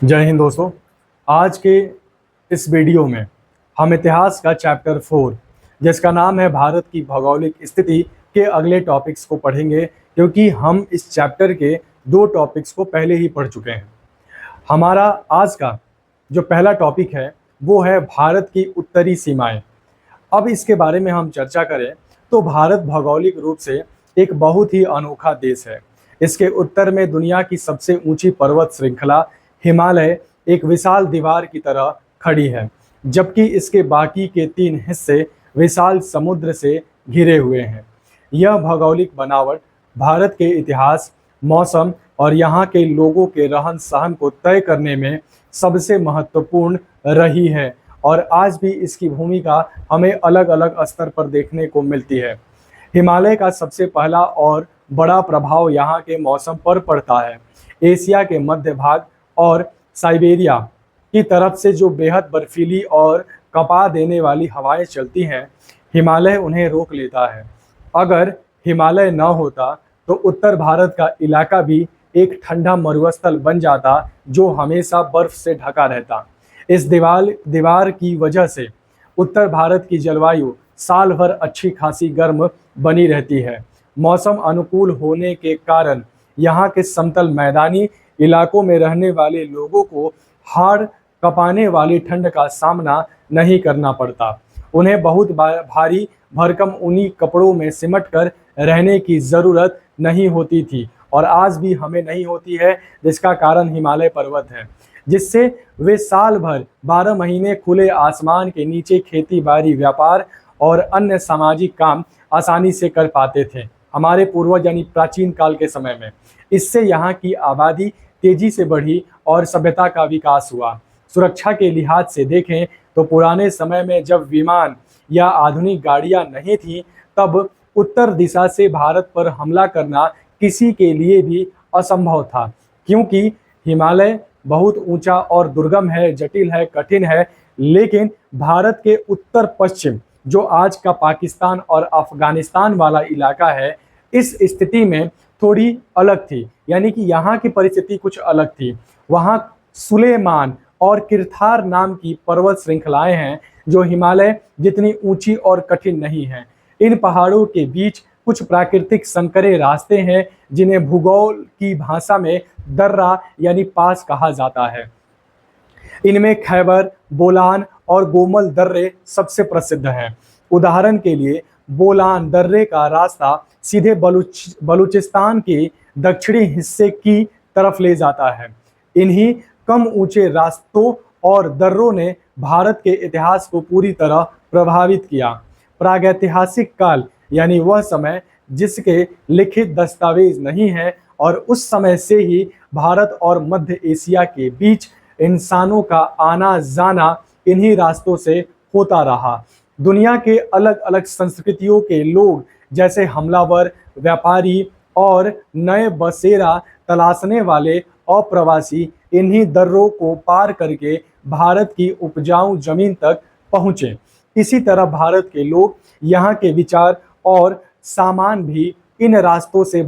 जय हिंद दोस्तों। आज के इस वीडियो में हम इतिहास का चैप्टर 4 जिसका नाम है भारत की भौगोलिक स्थिति के अगले टॉपिक्स को पढ़ेंगे, क्योंकि हम इस चैप्टर के 2 टॉपिक्स को पहले ही पढ़ चुके हैं। हमारा आज का जो पहला टॉपिक है वो है भारत की उत्तरी सीमाएं। अब इसके बारे में हम चर्चा करें तो भारत भौगोलिक रूप से एक बहुत ही अनोखा देश है। इसके उत्तर में दुनिया की सबसे ऊंची पर्वत श्रृंखला हिमालय एक विशाल दीवार की तरह खड़ी है, जबकि इसके बाकी के 3 हिस्से विशाल समुद्र से घिरे हुए हैं। यह भौगोलिक बनावट भारत के इतिहास, मौसम और यहाँ के लोगों के रहन सहन को तय करने में सबसे महत्वपूर्ण रही है और आज भी इसकी भूमिका हमें अलग अलग स्तर पर देखने को मिलती है। हिमालय का सबसे पहला और बड़ा प्रभाव यहाँ के मौसम पर पड़ता है। एशिया के मध्य भाग और साइबेरिया की तरफ से जो बेहद बर्फीली और कपा देने वाली हवाएं चलती हैं, हिमालय उन्हें रोक लेता है। अगर हिमालय न होता तो उत्तर भारत का इलाका भी एक ठंडा मरुस्थल बन जाता जो हमेशा बर्फ से ढका रहता। इस दीवार की वजह से उत्तर भारत की जलवायु साल भर अच्छी खासी गर्म बनी रहती है। मौसम अनुकूल होने के कारण यहाँ के समतल मैदानी इलाकों में रहने वाले लोगों को हाड़ कपाने वाली ठंड का सामना नहीं करना पड़ता। उन्हें बहुत भारी भरकम ऊनी कपड़ों में सिमट कर रहने की ज़रूरत नहीं होती थी और आज भी हमें नहीं होती है, जिसका कारण हिमालय पर्वत है, जिससे वे साल भर 12 महीने खुले आसमान के नीचे खेती बाड़ी, व्यापार और अन्य सामाजिक काम आसानी से कर पाते थे। हमारे पूर्वज यानी प्राचीन काल के समय में इससे यहाँ की आबादी तेजी से बढ़ी और सभ्यता का विकास हुआ। सुरक्षा के लिहाज से देखें तो पुराने समय में जब विमान या आधुनिक गाड़ियां नहीं थीं, तब उत्तर दिशा से भारत पर हमला करना किसी के लिए भी असंभव था, क्योंकि हिमालय बहुत ऊंचा और दुर्गम है, जटिल है, कठिन है। लेकिन भारत के उत्तर पश्चिम जो आज का पाकिस्तान और अफगानिस्तान वाला इलाका है, इस स्थिति में थोड़ी अलग थी, यानी कि यहाँ की परिस्थिति कुछ अलग थी। वहाँ सुलेमान और किरथार नाम की पर्वत श्रृंखलाएं हैं जो हिमालय जितनी ऊंची और कठिन नहीं हैं। इन पहाड़ों के बीच कुछ प्राकृतिक संकरे रास्ते हैं जिन्हें भूगोल की भाषा में दर्रा यानी पास कहा जाता है। इनमें खैबर, बोलान और गोमल दर्रे सबसे प्रसिद्ध हैं। उदाहरण के लिए बोलान दर्रे का रास्ता सीधे बलूचिस्तान के दक्षिणी हिस्से की तरफ ले जाता है। इन्हीं कम ऊंचे रास्तों और दर्रों ने भारत के इतिहास को पूरी तरह प्रभावित किया। प्रागैतिहासिक काल यानी वह समय जिसके लिखित दस्तावेज नहीं है, और उस समय से ही भारत और मध्य एशिया के बीच इंसानों का आना जाना इन्हीं रास्तों से होता रहा। दुनिया के अलग अलग संस्कृतियों के लोग जैसे हमलावर, व्यापारी और नए बसेरा तलाशने वाले अप्रवासी इन्हीं दर्रों को पार करके भारत की उपजाऊ जमीन तक पहुँचे। इसी तरह भारत के लोग, यहाँ के विचार और सामान भी इन रास्तों से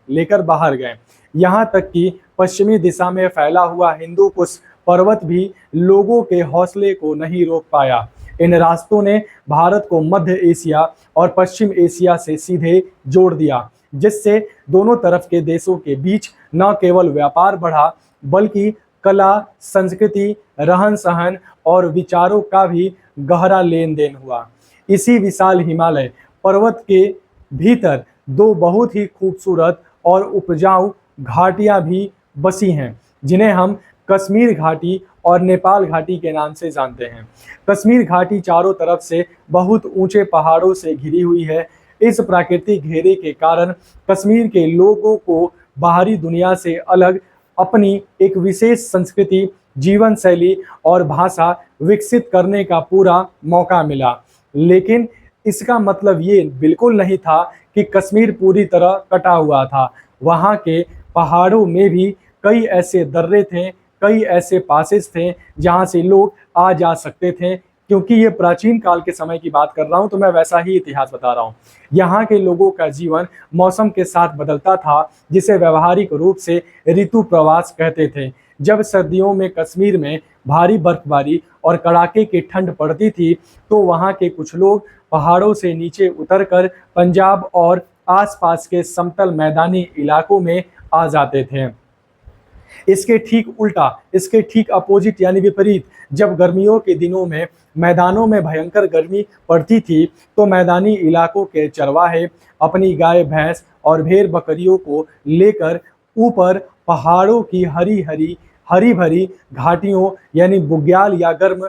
लेकर बाहर गए। यहाँ तक कि पश्चिमी दिशा में फैला हुआ हिंदू कुश पर्वत भी लोगों के हौसले को नहीं रोक पाया। इन रास्तों ने भारत को मध्य एशिया और पश्चिम एशिया से सीधे जोड़ दिया, जिससे दोनों तरफ के देशों के बीच न केवल व्यापार बढ़ा, बल्कि कला, संस्कृति, रहन सहन और विचारों का भी गहरा लेन देन हुआ। इसी विशाल हिमालय पर्वत के भीतर 2 बहुत ही खूबसूरत और उपजाऊ घाटियां भी बसी हैं, जिन्हें हम कश्मीर घाटी और नेपाल घाटी के नाम से जानते हैं। कश्मीर घाटी चारों तरफ से बहुत ऊंचे पहाड़ों से घिरी हुई है। इस प्राकृतिक घेरे के कारण कश्मीर के लोगों को बाहरी दुनिया से अलग अपनी एक विशेष संस्कृति, जीवन शैली और भाषा विकसित करने का पूरा मौका मिला। लेकिन इसका मतलब ये बिल्कुल नहीं था कि कश्मीर पूरी तरह कटा हुआ था। वहाँ के पहाड़ों में भी कई ऐसे दर्रे थे, कई ऐसे पासेस थे जहाँ से लोग आ जा सकते थे। क्योंकि ये प्राचीन काल के समय की बात कर रहा हूँ तो मैं वैसा ही इतिहास बता रहा हूँ। यहाँ के लोगों का जीवन मौसम के साथ बदलता था, जिसे व्यवहारिक रूप से ऋतु प्रवास कहते थे। जब सर्दियों में कश्मीर में भारी बर्फबारी और कड़ाके की ठंड पड़ती थी तो वहाँ के कुछ लोग पहाड़ों से नीचे उतरकर पंजाब और आसपास के समतल मैदानी इलाकों में आ जाते थे। इसके ठीक उल्टा, इसके ठीक अपोजिट यानी विपरीत, जब गर्मियों के दिनों में मैदानों में भयंकर गर्मी पड़ती थी तो मैदानी इलाकों के चरवाहे अपनी गाय भैंस और भेड़ बकरियों को लेकर ऊपर पहाड़ों की हरी भरी घाटियों यानी बुग्याल या गर्म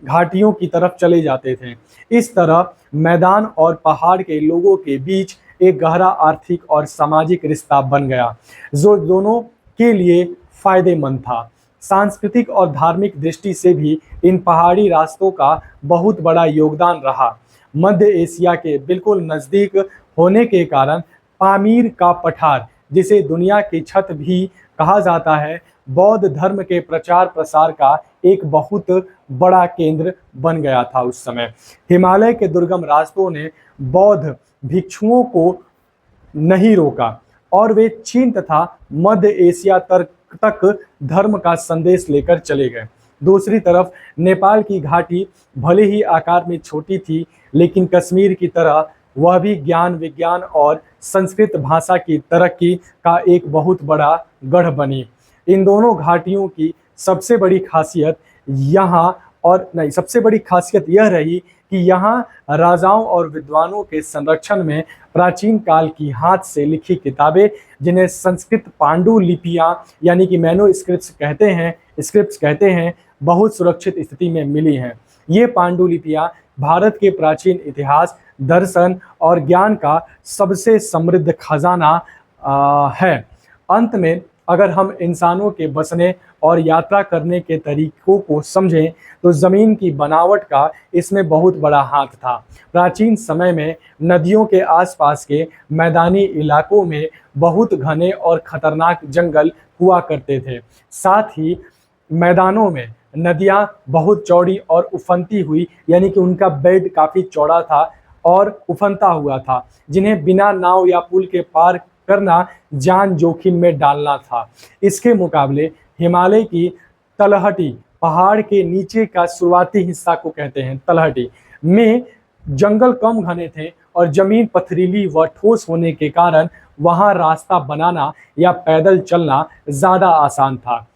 घाटियों की तरफ चले जाते थे। इस तरह मैदान और पहाड़ के लोगों के बीच एक गहरा आर्थिक और सामाजिक रिश्ता बन गया जो दोनों के लिए फायदेमंद था। सांस्कृतिक और धार्मिक दृष्टि से भी इन पहाड़ी रास्तों का बहुत बड़ा योगदान रहा। मध्य एशिया के बिल्कुल नज़दीक होने के कारण पामीर का पठार, जिसे दुनिया की छत भी कहा जाता है, बौद्ध धर्म के प्रचार प्रसार का एक बहुत बड़ा केंद्र बन गया था उस समय। हिमालय के दुर्गम रास्तों ने बौद्ध भिक्षुओं को नहीं रोका और वे चीन तथा मध्य एशिया तक धर्म का संदेश लेकर चले गए। दूसरी तरफ नेपाल की घाटी भले ही आकार में छोटी थी, लेकिन कश्मीर की तरह वह भी ज्ञान विज्ञान और संस्कृत भाषा की तरक्की का एक बहुत बड़ा गढ़ बनी। इन दोनों घाटियों की सबसे बड़ी खासियत यह रही कि यहाँ राजाओं और विद्वानों के संरक्षण में प्राचीन काल की हाथ से लिखी किताबें, जिन्हें संस्कृत पांडुलिपियां यानी कि मैनोस्क्रिप्ट्स कहते हैं, बहुत सुरक्षित स्थिति में मिली हैं। ये पांडुलिपियां भारत के प्राचीन इतिहास, दर्शन और ज्ञान का सबसे समृद्ध खजाना है। अंत में अगर हम इंसानों के बसने और यात्रा करने के तरीकों को समझें तो ज़मीन की बनावट का इसमें बहुत बड़ा हाथ था। प्राचीन समय में नदियों के आसपास के मैदानी इलाकों में बहुत घने और खतरनाक जंगल हुआ करते थे। साथ ही मैदानों में नदियाँ बहुत चौड़ी और उफनती हुई, यानी कि उनका बेड काफ़ी चौड़ा था और उफनता हुआ था, जिन्हें बिना नाव या पुल के पार करना जान जोखिम में डालना था। इसके मुकाबले हिमालय की तलहटी, पहाड़ के नीचे का शुरुआती हिस्सा को कहते हैं तलहटी, में जंगल कम घने थे और जमीन पथरीली व ठोस होने के कारण वहां रास्ता बनाना या पैदल चलना ज़्यादा आसान था।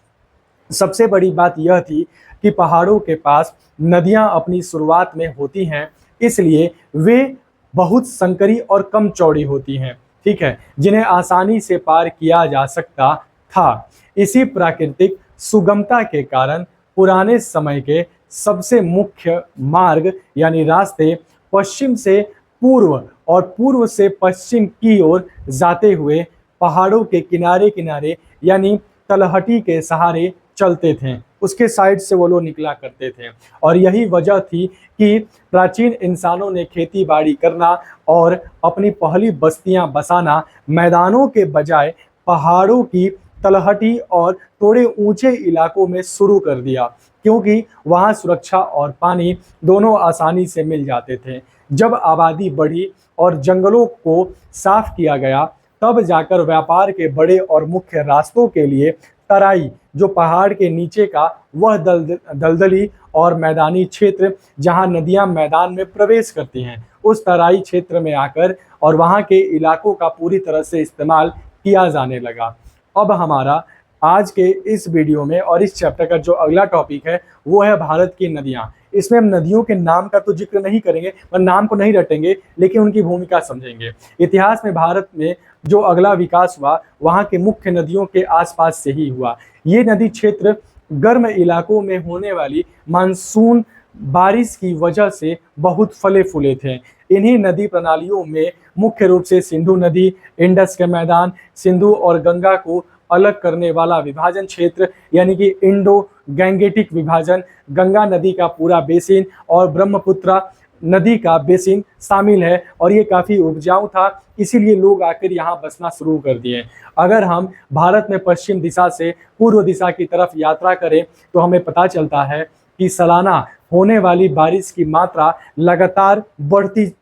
सबसे बड़ी बात यह थी कि पहाड़ों के पास नदियां अपनी शुरुआत में होती हैं, इसलिए वे बहुत संकरी और कम चौड़ी होती हैं, ठीक है, जिन्हें आसानी से पार किया जा सकता था। इसी प्राकृतिक सुगमता के कारण पुराने समय के सबसे मुख्य मार्ग यानी रास्ते पश्चिम से पूर्व और पूर्व से पश्चिम की ओर जाते हुए पहाड़ों के किनारे किनारे यानी तलहटी के सहारे चलते थे। उसके साइड से वो लोग निकला करते थे और यही वजह थी कि प्राचीन इंसानों ने खेती बाड़ी करना और अपनी पहली बस्तियां बसाना मैदानों के बजाय पहाड़ों की तलहटी और थोड़े ऊंचे इलाकों में शुरू कर दिया, क्योंकि वहां सुरक्षा और पानी दोनों आसानी से मिल जाते थे। जब आबादी बढ़ी और जंगलों को साफ किया गया, तब जाकर व्यापार के बड़े और मुख्य रास्तों के लिए तराई, जो पहाड़ के नीचे का वह दलदली और मैदानी क्षेत्र जहां नदियां मैदान में प्रवेश करती हैं, उस तराई क्षेत्र में आकर और वहां के इलाकों का पूरी तरह से इस्तेमाल किया जाने लगा। अब हमारा आज के इस वीडियो में और इस चैप्टर का जो अगला टॉपिक है वो है भारत की नदियाँ। इसमें हम नदियों के नाम का तो जिक्र नहीं करेंगे और नाम को नहीं रटेंगे, लेकिन उनकी भूमिका समझेंगे। इतिहास में भारत में जो अगला विकास हुआ वहाँ के मुख्य नदियों के आसपास से ही हुआ। ये नदी क्षेत्र गर्म इलाकों में होने वाली मानसून बारिश की वजह से बहुत फले फूले थे। इन्हीं नदी प्रणालियों में मुख्य रूप से सिंधु नदी, इंडस के मैदान, सिंधु और गंगा को अलग करने वाला विभाजन क्षेत्र यानी कि इंडो गैंगेटिक विभाजन, गंगा नदी का पूरा बेसिन और ब्रह्मपुत्र नदी का बेसिन शामिल है और ये काफ़ी उपजाऊ था, इसीलिए लोग आकर यहाँ बसना शुरू कर दिए। अगर हम भारत में पश्चिम दिशा से पूर्व दिशा की तरफ यात्रा करें तो हमें पता चलता है कि सालाना होने वाली बारिश की मात्रा लगातार बढ़ती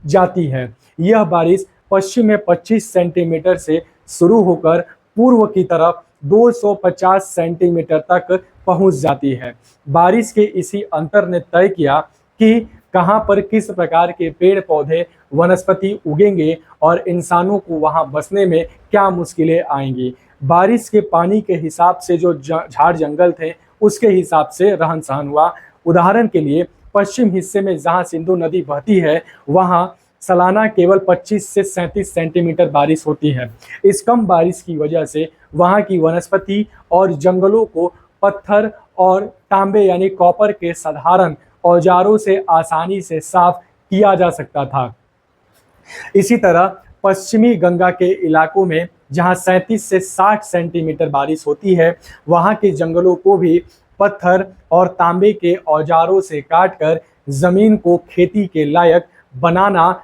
जाती है। यह बारिश पश्चिम में 25 सेंटीमीटर से शुरू होकर पूर्व की तरफ 250 सेंटीमीटर तक पहुंच जाती है। बारिश के इसी अंतर ने तय किया कि कहां पर किस प्रकार के पेड़ पौधे वनस्पति उगेंगे और इंसानों को वहां बसने में क्या मुश्किलें आएंगी। बारिश के पानी के हिसाब से जो झाड़ जंगल थे उसके हिसाब से रहन सहन हुआ। उदाहरण के लिए पश्चिम हिस्से में जहां सिंधु नदी बहती है वहां सालाना केवल 25 से 37 सेंटीमीटर बारिश होती है। इस कम बारिश की वजह से वहां की वनस्पति और जंगलों को पत्थर और तांबे यानी कॉपर के साधारण औजारों से आसानी से साफ किया जा सकता था। इसी तरह पश्चिमी गंगा के इलाकों में जहां 37 से 60 सेंटीमीटर बारिश होती है वहां के जंगलों को भी पत्थर और तांबे के औजारों से काटकर जमीन को खेती के लायक बनाना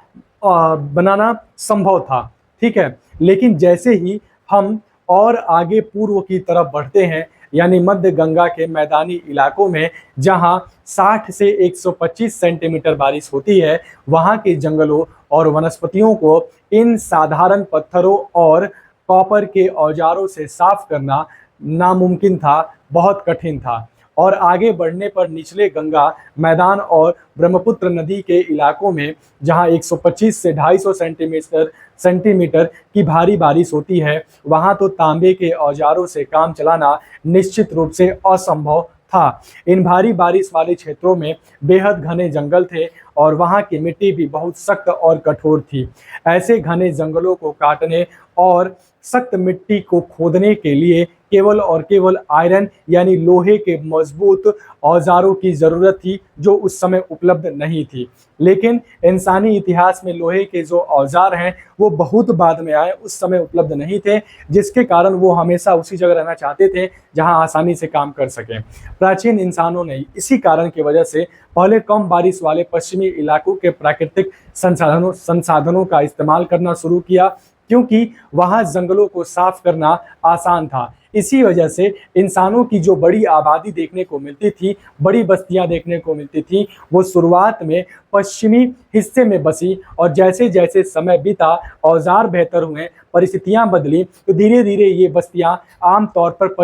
संभव था। ठीक है, लेकिन जैसे ही हम और आगे पूर्व की तरफ बढ़ते हैं यानी मध्य गंगा के मैदानी इलाकों में जहां 60 से 125 सेंटीमीटर बारिश होती है वहां के जंगलों और वनस्पतियों को इन साधारण पत्थरों और कॉपर के औजारों से साफ करना नामुमकिन था, बहुत कठिन था। और आगे बढ़ने पर निचले गंगा मैदान और ब्रह्मपुत्र नदी के इलाकों में जहां 125 से 250 सेंटीमीटर की भारी बारिश होती है वहां तो तांबे के औजारों से काम चलाना निश्चित रूप से असंभव था। इन भारी बारिश वाले क्षेत्रों में बेहद घने जंगल थे और वहां की मिट्टी भी बहुत सख्त और कठोर थी। ऐसे घने जंगलों को काटने और सख्त मिट्टी को खोदने के लिए केवल और केवल आयरन यानी लोहे के मजबूत औजारों की जरूरत थी जो उस समय उपलब्ध नहीं थी। लेकिन इंसानी इतिहास में लोहे के जो औजार हैं वो बहुत बाद में आए, उस समय उपलब्ध नहीं थे, जिसके कारण वो हमेशा उसी जगह रहना चाहते थे जहां आसानी से काम कर सकें। प्राचीन इंसानों ने इसी कारण की वजह से पहले कम बारिश वाले पश्चिमी इलाकों के प्राकृतिक संसाधनों का इस्तेमाल करना शुरू किया क्योंकि वहां जंगलों को साफ करना आसान था। इसी वजह से इंसानों की जो बड़ी आबादी देखने को मिलती थी, बड़ी बस्तियां देखने को मिलती थी, वो शुरुआत में पश्चिमी हिस्से में बसी और जैसे जैसे समय बीता, औजार बेहतर हुए, परिस्थितियां बदली तो धीरे धीरे ये बस्तियां आमतौर पर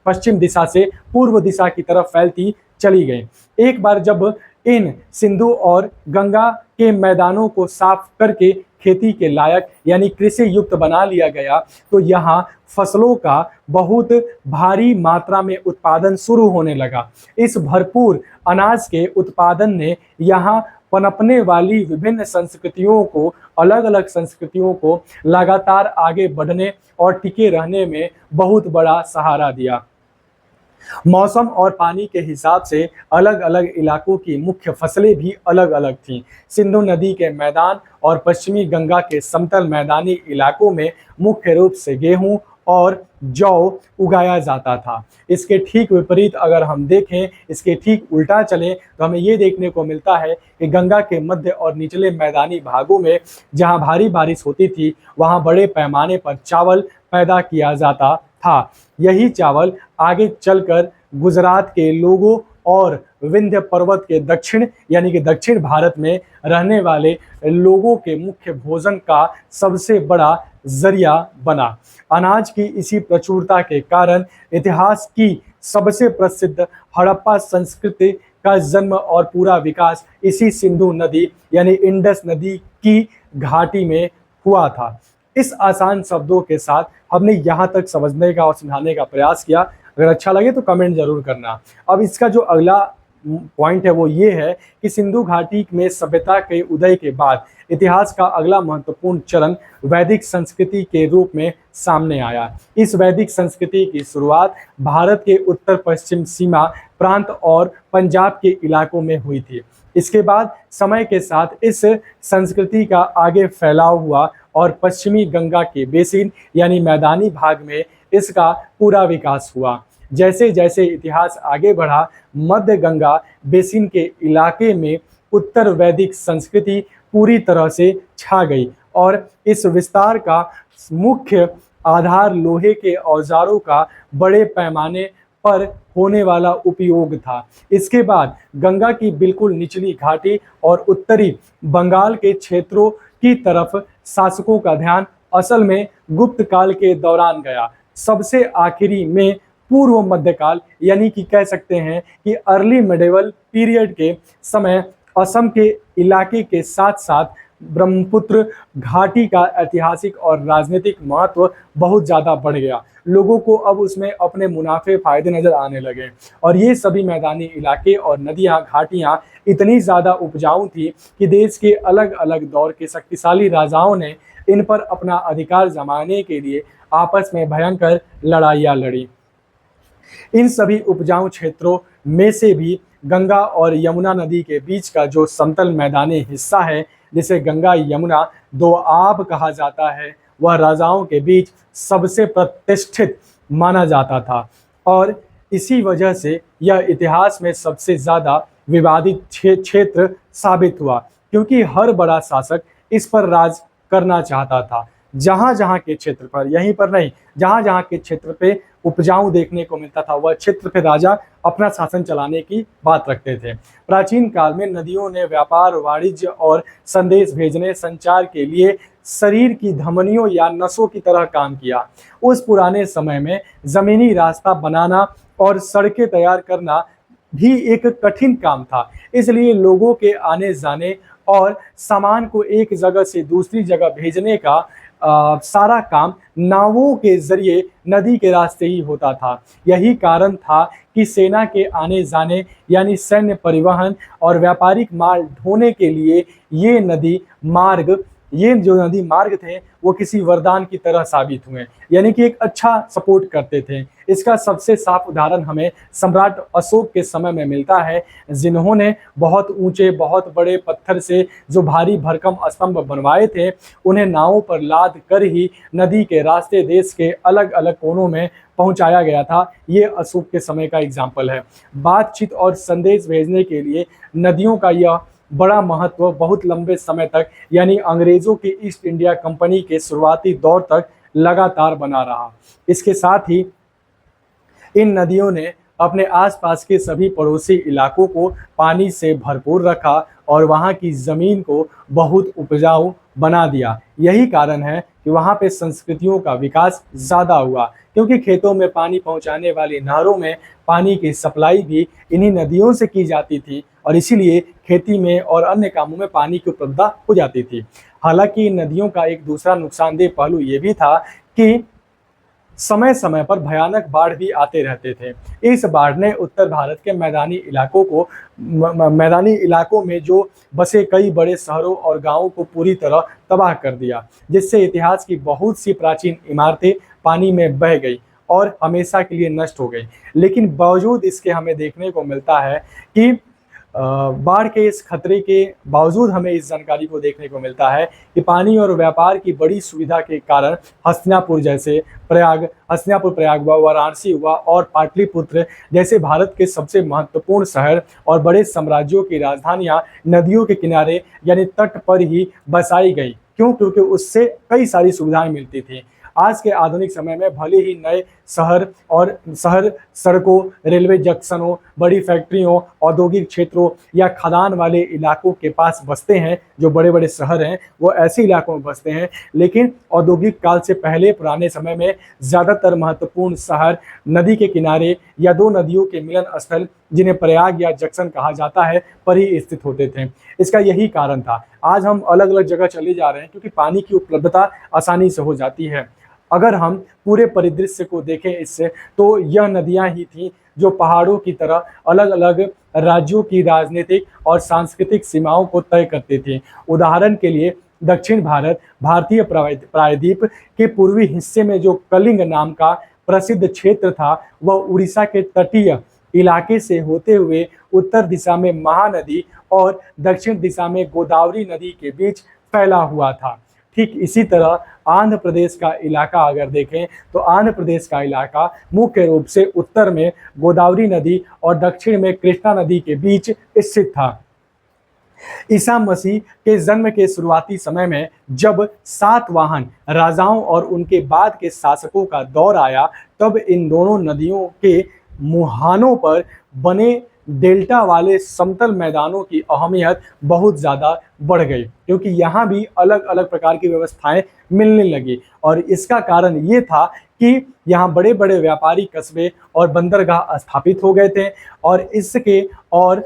पश्चिम दिशा से पूर्व दिशा की तरफ फैलती चली गई। एक बार जब इन सिंधु और गंगा के मैदानों को साफ करके खेती के लायक यानी कृषि युक्त बना लिया गया तो यहाँ फसलों का बहुत भारी मात्रा में उत्पादन शुरू होने लगा। इस भरपूर अनाज के उत्पादन ने यहाँ पनपने वाली विभिन्न संस्कृतियों को, अलग अलग संस्कृतियों को लगातार आगे बढ़ने और टिके रहने में बहुत बड़ा सहारा दिया। मौसम और पानी के हिसाब से अलग अलग इलाकों की मुख्य फसलें भी अलग अलग थीं। सिंधु नदी के मैदान और पश्चिमी गंगा के समतल मैदानी इलाकों में मुख्य रूप से गेहूं और जौ उगाया जाता था। इसके ठीक विपरीत अगर हम देखें, इसके ठीक उल्टा चलें तो हमें ये देखने को मिलता है कि गंगा के मध्य और निचले मैदानी भागों में जहां भारी बारिश होती थी वहां बड़े पैमाने पर चावल पैदा किया जाता था। यही चावल आगे चलकर गुजरात के लोगों और विंध्य पर्वत के दक्षिण यानी कि दक्षिण भारत में रहने वाले लोगों के मुख्य भोजन का सबसे बड़ा जरिया बना। अनाज की इसी प्रचुरता के कारण इतिहास की सबसे प्रसिद्ध हड़प्पा संस्कृति का जन्म और पूरा विकास इसी सिंधु नदी यानी इंडस नदी की घाटी में हुआ था। इस आसान शब्दों के साथ हमने यहाँ तक समझने का और समझाने का प्रयास किया। अगर अच्छा लगे तो कमेंट जरूर करना। अब इसका जो अगला पॉइंट है वो ये है कि सिंधु घाटी में सभ्यता के उदय के बाद इतिहास का अगला महत्वपूर्ण चरण वैदिक संस्कृति के रूप में सामने आया। इस वैदिक संस्कृति की शुरुआत भारत के उत्तर पश्चिम सीमा प्रांत और पंजाब के इलाकों में हुई थी। इसके बाद समय के साथ इस संस्कृति का आगे फैलाव हुआ और पश्चिमी गंगा के बेसिन यानी मैदानी भाग में इसका पूरा विकास हुआ। जैसे जैसे इतिहास आगे बढ़ा, मध्य गंगा बेसिन के इलाके में उत्तर वैदिक संस्कृति पूरी तरह से छा गई और इस विस्तार का मुख्य आधार लोहे के औजारों का बड़े पैमाने पर होने वाला उपयोग था। इसके बाद गंगा की बिल्कुल निचली घाटी और उत्तरी बंगाल के क्षेत्रों की तरफ शासकों का ध्यान असल में गुप्त काल के दौरान गया। सबसे आखिरी में पूर्व मध्यकाल यानी कि कह सकते हैं कि अर्ली मिडिवल पीरियड के समय असम के इलाके के साथ साथ ब्रह्मपुत्र घाटी का ऐतिहासिक और राजनीतिक महत्व बहुत ज़्यादा बढ़ गया। लोगों को अब उसमें अपने मुनाफे फायदे नजर आने लगे और ये सभी मैदानी इलाके और नदियां घाटियां इतनी ज़्यादा उपजाऊ थी कि देश के अलग अलग दौर के शक्तिशाली राजाओं ने इन पर अपना अधिकार जमाने के लिए आपस में भयंकर लड़ाइयाँ लड़ी। इन सभी उपजाऊ क्षेत्रों में से भी गंगा और यमुना नदी के बीच का जो समतल मैदानी हिस्सा है, जिसे गंगा यमुना दो आब कहा जाता है, वह राजाओं के बीच सबसे प्रतिष्ठित माना जाता था और इसी वजह से यह इतिहास में सबसे ज़्यादा विवादित क्षेत्र साबित हुआ, क्योंकि हर बड़ा शासक इस पर राज करना चाहता था। जहाँ जहाँ के क्षेत्र पर, यहीं पर नहीं, जहाँ जहाँ के क्षेत्र पे उपजाऊ देखने को मिलता था, वह क्षेत्र पे राजा अपना शासन चलाने की बात रखते थे। प्राचीन काल में नदियों ने व्यापार, वाणिज्य और संदेश भेजने, संचार के लिए शरीर की धमनियों या नसों की तरह काम किया। उस पुराने समय में जमीनी रास्ता बनाना और सड़कें तैयार करना भी एक कठिन काम था, इसलिए लोगों के आने जाने और सामान को एक जगह से दूसरी जगह भेजने का सारा काम नावों के जरिए नदी के रास्ते ही होता था। यही कारण था कि सेना के आने जाने यानी सैन्य परिवहन और व्यापारिक माल ढोने के लिए ये जो नदी मार्ग थे वो किसी वरदान की तरह साबित हुए, यानी कि एक अच्छा सपोर्ट करते थे। इसका सबसे साफ उदाहरण हमें सम्राट अशोक के समय में मिलता है, जिन्होंने बहुत ऊंचे, बहुत बड़े पत्थर से जो भारी भरकम स्तंभ बनवाए थे, उन्हें नावों पर लाद कर ही नदी के रास्ते देश के अलग अलग कोनों में पहुंचाया गया था। ये अशोक के समय का एग्जाम्पल है। बातचीत और संदेश भेजने के लिए नदियों का यह बड़ा महत्व बहुत लंबे समय तक, यानी अंग्रेजों की ईस्ट इंडिया कंपनी के शुरुआती दौर तक लगातार बना रहा। इसके साथ ही इन नदियों ने अपने आसपास के सभी पड़ोसी इलाकों को पानी से भरपूर रखा और वहाँ की ज़मीन को बहुत उपजाऊ बना दिया। यही कारण है कि वहाँ पे संस्कृतियों का विकास ज़्यादा हुआ, क्योंकि खेतों में पानी पहुँचाने वाली नहरों में पानी की सप्लाई भी इन्हीं नदियों से की जाती थी और इसीलिए खेती में और अन्य कामों में पानी की उपलब्धता हो जाती थी। हालांकि नदियों का एक दूसरा नुकसानदेह पहलू ये भी था कि समय समय पर भयानक बाढ़ भी आते रहते थे। इस बाढ़ ने उत्तर भारत के मैदानी इलाकों में जो बसे कई बड़े शहरों और गांवों को पूरी तरह तबाह कर दिया, जिससे इतिहास की बहुत सी प्राचीन इमारतें पानी में बह गई और हमेशा के लिए नष्ट हो गई। लेकिन बावजूद इसके हमें देखने को मिलता है कि बाढ़ के इस खतरे के बावजूद हमें इस जानकारी को देखने को मिलता है कि पानी और व्यापार की बड़ी सुविधा के कारण हस्तिनापुर, प्रयाग हुआ, वाराणसी हुआ और पाटलिपुत्र जैसे भारत के सबसे महत्वपूर्ण शहर और बड़े साम्राज्यों की राजधानियां नदियों के किनारे यानी तट पर ही बसाई गई। क्यों? क्योंकि उससे कई सारी सुविधाएं मिलती थी। आज के आधुनिक समय में भले ही नए शहर सड़कों, रेलवे जंक्शनों, बड़ी फैक्ट्रियों, औद्योगिक क्षेत्रों या खदान वाले इलाकों के पास बसते हैं, जो बड़े बड़े शहर हैं वो ऐसे इलाकों में बसते हैं, लेकिन औद्योगिक काल से पहले पुराने समय में ज़्यादातर महत्वपूर्ण शहर नदी के किनारे या दो नदियों के मिलन स्थल, जिन्हें प्रयाग या जंक्शन कहा जाता है, पर ही स्थित होते थे। इसका यही कारण था। आज हम अलग अलग जगह चले जा रहे हैं क्योंकि पानी की उपलब्धता आसानी से हो जाती है। अगर हम पूरे परिदृश्य को देखें इससे, तो यह नदियां ही थीं जो पहाड़ों की तरह अलग अलग राज्यों की राजनीतिक और सांस्कृतिक सीमाओं को तय करती थी। उदाहरण के लिए दक्षिण भारत, भारतीय प्रायद्वीप के पूर्वी हिस्से में जो कलिंग नाम का प्रसिद्ध क्षेत्र था, वह उड़ीसा के तटीय इलाके से होते हुए उत्तर दिशा में महानदी और दक्षिण दिशा में गोदावरी नदी के बीच फैला हुआ था। ठीक इसी तरह आंध्र प्रदेश का इलाका अगर देखें तो आंध्र प्रदेश का इलाका मुख्य रूप से उत्तर में गोदावरी नदी और दक्षिण में कृष्णा नदी के बीच स्थित था। ईसा मसीह के जन्म के शुरुआती समय में जब सातवाहन राजाओं और उनके बाद के शासकों का दौर आया, तब इन दोनों नदियों के मुहानों पर बने डेल्टा वाले समतल मैदानों की अहमियत बहुत ज़्यादा बढ़ गई, क्योंकि यहाँ भी अलग अलग प्रकार की व्यवस्थाएं मिलने लगी। और इसका कारण ये था कि यहाँ बड़े बड़े व्यापारी कस्बे और बंदरगाह स्थापित हो गए थे। और इसके और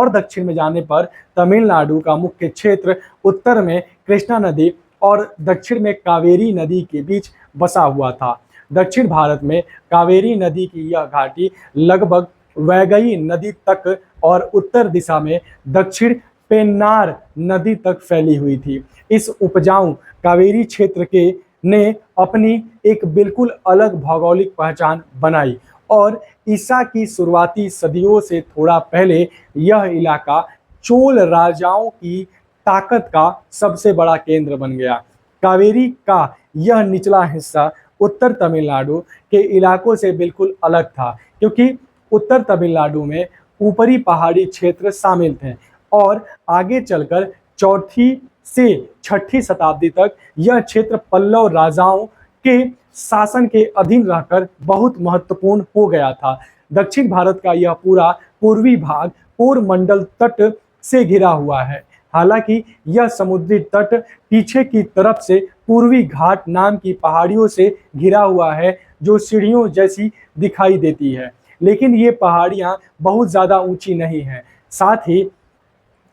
दक्षिण में जाने पर तमिलनाडु का मुख्य क्षेत्र उत्तर में कृष्णा नदी और दक्षिण में कावेरी नदी के बीच बसा हुआ था। दक्षिण भारत में कावेरी नदी की यह घाटी लगभग वैगई नदी तक और उत्तर दिशा में दक्षिण पेन्नार नदी तक फैली हुई थी। इस उपजाऊ कावेरी क्षेत्र के ने अपनी एक बिल्कुल अलग भौगोलिक पहचान बनाई और ईसा की शुरुआती सदियों से थोड़ा पहले यह इलाका चोल राजाओं की ताकत का सबसे बड़ा केंद्र बन गया। कावेरी का यह निचला हिस्सा उत्तर तमिलनाडु के इलाकों से बिल्कुल अलग था, क्योंकि उत्तर तमिलनाडु में ऊपरी पहाड़ी क्षेत्र शामिल थे और आगे चलकर चौथी से छठी शताब्दी तक यह क्षेत्र पल्लव राजाओं के शासन के अधीन रहकर बहुत महत्वपूर्ण हो गया था। दक्षिण भारत का यह पूरा पूर्वी भाग कोरमंडल तट से घिरा हुआ है। हालांकि यह समुद्री तट पीछे की तरफ से पूर्वी घाट नाम की पहाड़ियों से घिरा हुआ है, जो सीढ़ियों जैसी दिखाई देती है, लेकिन ये पहाड़ियां बहुत ज़्यादा ऊंची नहीं हैं। साथ ही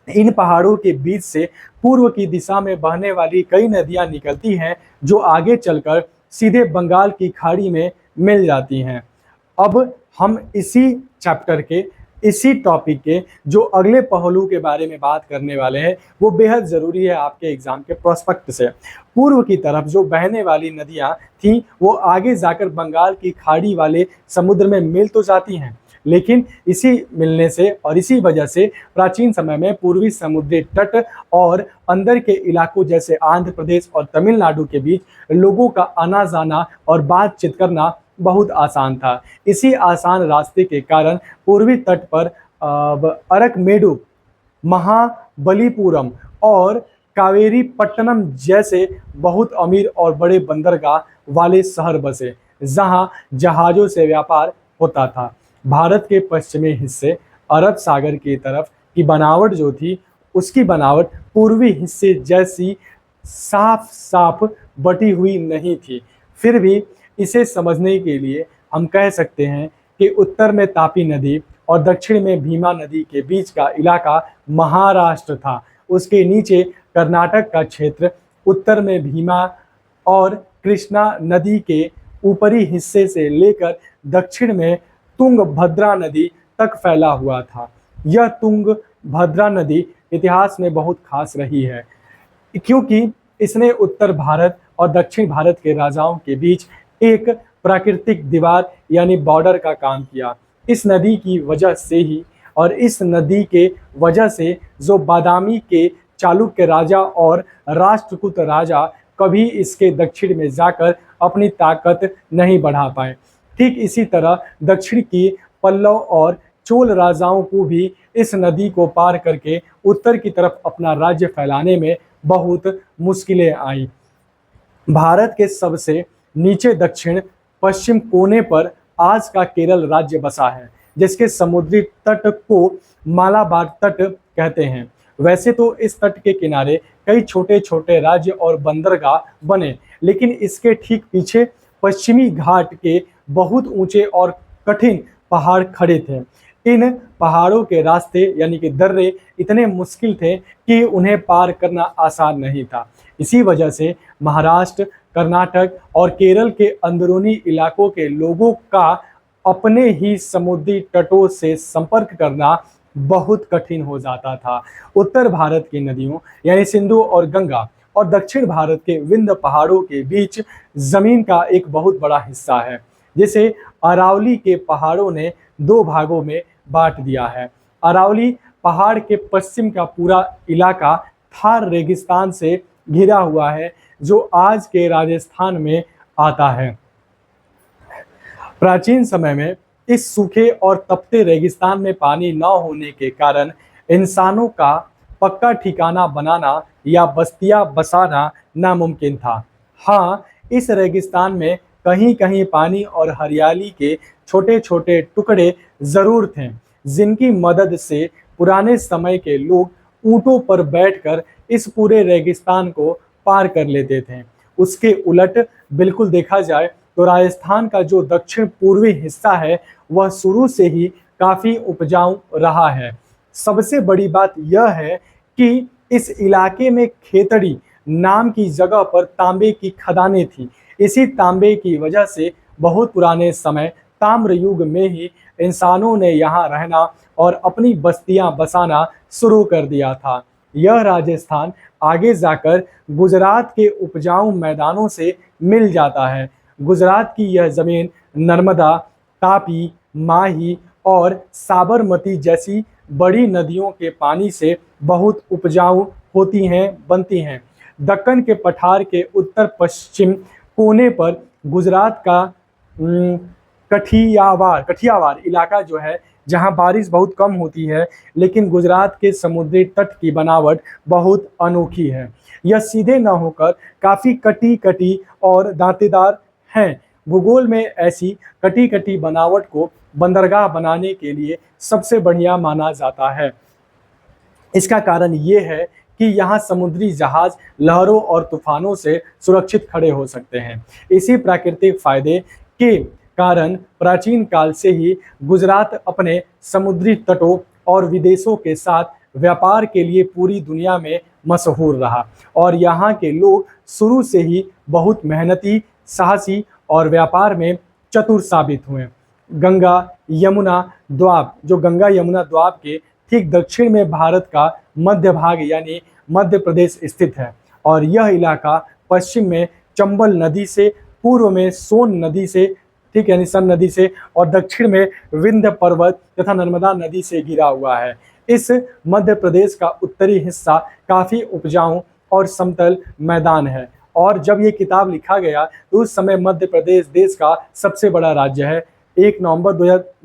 इन पहाड़ों के बीच से पूर्व की दिशा में बहने वाली कई नदियां निकलती हैं, जो आगे चलकर सीधे बंगाल की खाड़ी में मिल जाती हैं। अब हम इसी चैप्टर के इसी टॉपिक के जो अगले पहलू के बारे में बात करने वाले हैं, वो बेहद ज़रूरी है आपके एग्जाम के प्रोस्पेक्ट से। पूर्व की तरफ जो बहने वाली नदियां थीं, वो आगे जाकर बंगाल की खाड़ी वाले समुद्र में मिल तो जाती हैं, लेकिन इसी मिलने से और इसी वजह से प्राचीन समय में पूर्वी समुद्री तट और अंदर के इलाकों जैसे आंध्र प्रदेश और तमिलनाडु के बीच लोगों का आना जाना और बातचीत करना बहुत आसान था। इसी आसान रास्ते के कारण पूर्वी तट पर अरकमेडु, महाबलीपुरम और कावेरी पट्टनम जैसे बहुत अमीर और बड़े बंदरगाह वाले शहर बसे, जहां जहाज़ों से व्यापार होता था। भारत के पश्चिमी हिस्से अरब सागर की तरफ की बनावट जो थी, उसकी बनावट पूर्वी हिस्से जैसी साफ साफ बटी हुई नहीं थी। फिर भी इसे समझने के लिए हम कह सकते हैं कि उत्तर में तापी नदी और दक्षिण में भीमा नदी के बीच का इलाका महाराष्ट्र था। उसके नीचे कर्नाटक का क्षेत्र उत्तर में भीमा और कृष्णा नदी के ऊपरी हिस्से से लेकर दक्षिण में तुंगभद्रा नदी तक फैला हुआ था। यह तुंगभद्रा नदी इतिहास में बहुत खास रही है, क्योंकि इसने उत्तर भारत और दक्षिण भारत के राजाओं के बीच एक प्राकृतिक दीवार यानी बॉर्डर का काम किया। इस नदी की वजह से ही और इस नदी के वजह से जो बादामी के चालुक्य राजा और राष्ट्रकूट राजा कभी इसके दक्षिण में जाकर अपनी ताकत नहीं बढ़ा पाए। ठीक इसी तरह दक्षिण की पल्लव और चोल राजाओं को भी इस नदी को पार करके उत्तर की तरफ अपना राज्य फैलाने में बहुत मुश्किलें आईं। भारत के सबसे नीचे दक्षिण पश्चिम कोने पर आज का केरल राज्य बसा है, जिसके समुद्री तट को मालाबार तट कहते हैं। वैसे तो इस तट के किनारे कई छोटे छोटे राज्य और बंदरगाह बने, लेकिन इसके ठीक पीछे पश्चिमी घाट के बहुत ऊंचे और कठिन पहाड़ खड़े थे। इन पहाड़ों के रास्ते यानी कि दर्रे इतने मुश्किल थे कि उन्हें पार करना आसान नहीं था। इसी वजह से महाराष्ट्र, कर्नाटक और केरल के अंदरूनी इलाकों के लोगों का अपने ही समुद्री तटों से संपर्क करना बहुत कठिन हो जाता था। उत्तर भारत की नदियों यानी सिंधु और गंगा और दक्षिण भारत के विंध्य पहाड़ों के बीच जमीन का एक बहुत बड़ा हिस्सा है, जिसे अरावली के पहाड़ों ने दो भागों में बांट दिया है। अरावली पहाड़ के पश्चिम का पूरा इलाका थार रेगिस्तान से घिरा हुआ है, जो आज के राजस्थान में आता है। प्राचीन समय में इस सूखे और तपते रेगिस्तान में पानी न होने के कारण इंसानों का पक्का ठिकाना बनाना या बस्तियां बसाना नामुमकिन था। हाँ, इस रेगिस्तान में कहीं कहीं पानी और हरियाली के छोटे छोटे टुकड़े जरूर थे, जिनकी मदद से पुराने समय के लोग ऊंटों पर बैठकर इस पूरे रेगिस्तान को पार कर लेते थे। उसके उलट बिल्कुल देखा जाए तो राजस्थान का जो दक्षिण पूर्वी हिस्सा है वह शुरू से ही काफी उपजाऊ रहा है। सबसे बड़ी बात यह है कि इस इलाके में खेतड़ी नाम की जगह पर तांबे की खदानें थी। इसी तांबे की वजह से बहुत पुराने समय ताम्र युग में ही इंसानों ने यहाँ रहना और अपनी बस्तियां बसाना शुरू कर दिया था। यह राजस्थान आगे जाकर गुजरात के उपजाऊ मैदानों से मिल जाता है। गुजरात की यह जमीन नर्मदा, तापी, माही और साबरमती जैसी बड़ी नदियों के पानी से बहुत उपजाऊ बनती हैं। दक्कन के पठार के उत्तर पश्चिम कोने पर गुजरात का कठियावाड़ इलाका जो है, जहां बारिश बहुत कम होती है, लेकिन गुजरात के समुद्री तट की बनावट बहुत अनोखी है। यह सीधे न होकर काफी कटी कटी और दांतेदार हैं। भूगोल में ऐसी कटी कटी बनावट को बंदरगाह बनाने के लिए सबसे बढ़िया माना जाता है। इसका कारण ये है कि यहाँ समुद्री जहाज लहरों और तूफानों से सुरक्षित खड़े हो सकते हैं। इसी प्राकृतिक फायदे के कारण प्राचीन काल से ही गुजरात अपने समुद्री तटों और विदेशों के साथ व्यापार के लिए पूरी दुनिया में मशहूर रहा और यहाँ के लोग शुरू से ही बहुत मेहनती, साहसी और व्यापार में चतुर साबित हुए। गंगा यमुना द्वाब, जो गंगा यमुना द्वाब के ठीक दक्षिण में भारत का मध्य भाग यानी मध्य प्रदेश स्थित है और यह इलाका पश्चिम में चंबल नदी से, पूर्व में सोन नदी से, ठीक यानी सन नदी से, और दक्षिण में विंध्य पर्वत तथा नर्मदा नदी से घिरा हुआ है। इस मध्य प्रदेश का उत्तरी हिस्सा काफी उपजाऊ और समतल मैदान है और जब ये किताब लिखा गया तो उस समय मध्य प्रदेश देश का सबसे बड़ा राज्य है 1 नवंबर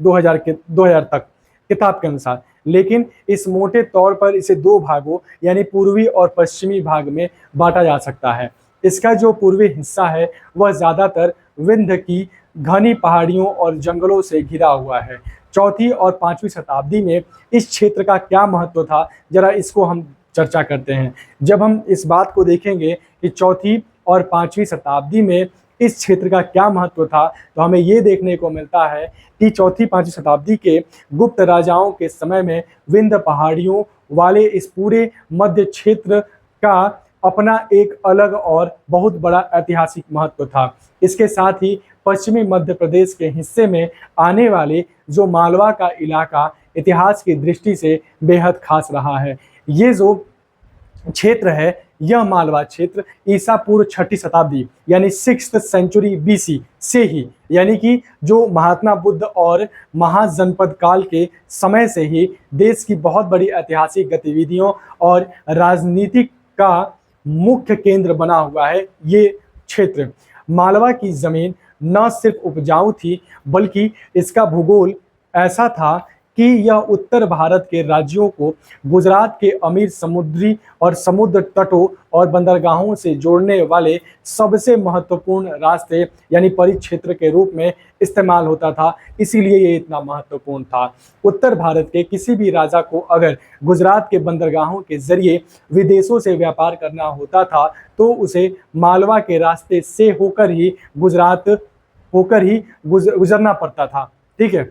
2000 तक किताब के अनुसार। लेकिन इस मोटे तौर पर इसे दो भागों यानी पूर्वी और पश्चिमी भाग में बांटा जा सकता है। इसका जो पूर्वी हिस्सा है वह ज्यादातर विंध्य की घनी पहाड़ियों और जंगलों से घिरा हुआ है। चौथी और 5वीं शताब्दी में इस क्षेत्र का क्या महत्व था, जरा इसको हम चर्चा करते हैं। जब हम इस बात को देखेंगे कि चौथी और 5वीं शताब्दी में इस क्षेत्र का क्या महत्व था, तो हमें ये देखने को मिलता है कि चौथी 5वीं शताब्दी के गुप्त राजाओं के समय में विंध्य पहाड़ियों वाले इस पूरे मध्य क्षेत्र का अपना एक अलग और बहुत बड़ा ऐतिहासिक महत्व था। इसके साथ ही पश्चिमी मध्य प्रदेश के हिस्से में आने वाले जो मालवा का इलाका इतिहास की दृष्टि से बेहद खास रहा है। ये जो क्षेत्र है, यह मालवा क्षेत्र ईसा पूर्व 6ठी शताब्दी यानी 6th सेंचुरी BC से ही, यानी कि जो महात्मा बुद्ध और महाजनपद काल के समय से ही देश की बहुत बड़ी ऐतिहासिक गतिविधियों और राजनीतिक का मुख्य केंद्र बना हुआ है। ये क्षेत्र मालवा की जमीन न सिर्फ उपजाऊ थी बल्कि इसका भूगोल ऐसा था कि यह उत्तर भारत के राज्यों को गुजरात के अमीर समुद्री और समुद्र तटों और बंदरगाहों से जोड़ने वाले सबसे महत्वपूर्ण रास्ते यानी परिक्षेत्र के रूप में इस्तेमाल होता था। इसीलिए ये इतना महत्वपूर्ण था। उत्तर भारत के किसी भी राजा को अगर गुजरात के बंदरगाहों के जरिए विदेशों से व्यापार करना होता था तो उसे मालवा के रास्ते से होकर ही गुजरना पड़ता था। ठीक है,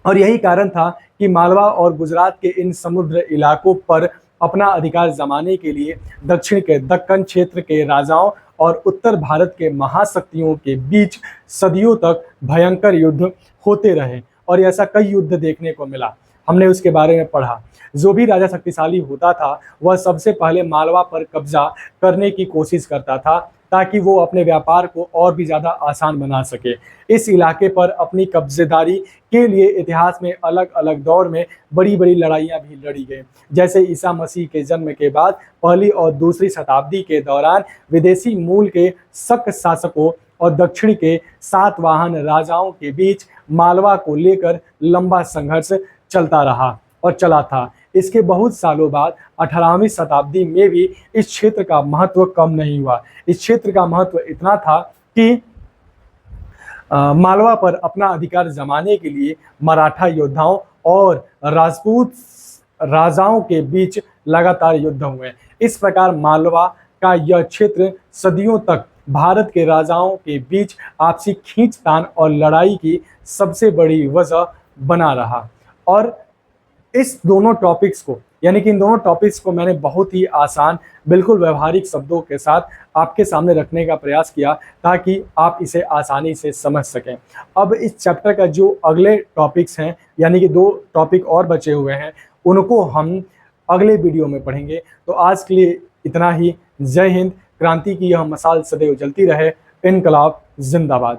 और यही कारण था कि मालवा और गुजरात के इन समुद्र इलाकों पर अपना अधिकार जमाने के लिए दक्षिण के दक्कन क्षेत्र के राजाओं और उत्तर भारत के महाशक्तियों के बीच सदियों तक भयंकर युद्ध होते रहे और ऐसा कई युद्ध देखने को मिला। हमने उसके बारे में पढ़ा। जो भी राजा शक्तिशाली होता था वह सबसे पहले मालवा पर कब्जा करने की कोशिश करता था ताकि वो अपने व्यापार को और भी ज़्यादा आसान बना सके। इस इलाके पर अपनी कब्जेदारी के लिए इतिहास में अलग अलग दौर में बड़ी बड़ी लड़ाइयाँ भी लड़ी गई। जैसे ईसा मसीह के जन्म के बाद पहली और दूसरी शताब्दी के दौरान विदेशी मूल के शक शासकों और दक्षिण के सातवाहन राजाओं के बीच मालवा को लेकर लंबा संघर्ष चला था। इसके बहुत सालों बाद 18वीं शताब्दी में भी इस क्षेत्र का महत्व कम नहीं हुआ। इस क्षेत्र का महत्व इतना था कि मालवा पर अपना अधिकार जमाने के लिए मराठा योद्धाओं और राजपूत राजाओं के बीच लगातार युद्ध हुए। इस प्रकार मालवा का यह क्षेत्र सदियों तक भारत के राजाओं के बीच आपसी खींचतान और लड़ाई की सबसे बड़ी वजह बना रहा। और इस दोनों टॉपिक्स को, यानी कि इन दोनों टॉपिक्स को मैंने बहुत ही आसान, बिल्कुल व्यवहारिक शब्दों के साथ आपके सामने रखने का प्रयास किया ताकि आप इसे आसानी से समझ सकें। अब इस चैप्टर का जो अगले टॉपिक्स हैं, यानी कि 2 टॉपिक और बचे हुए हैं, उनको हम अगले वीडियो में पढ़ेंगे। तो आज के लिए इतना ही। जय हिंद। क्रांति की यह मशाल सदैव जलती रहे। इनकलाब जिंदाबाद।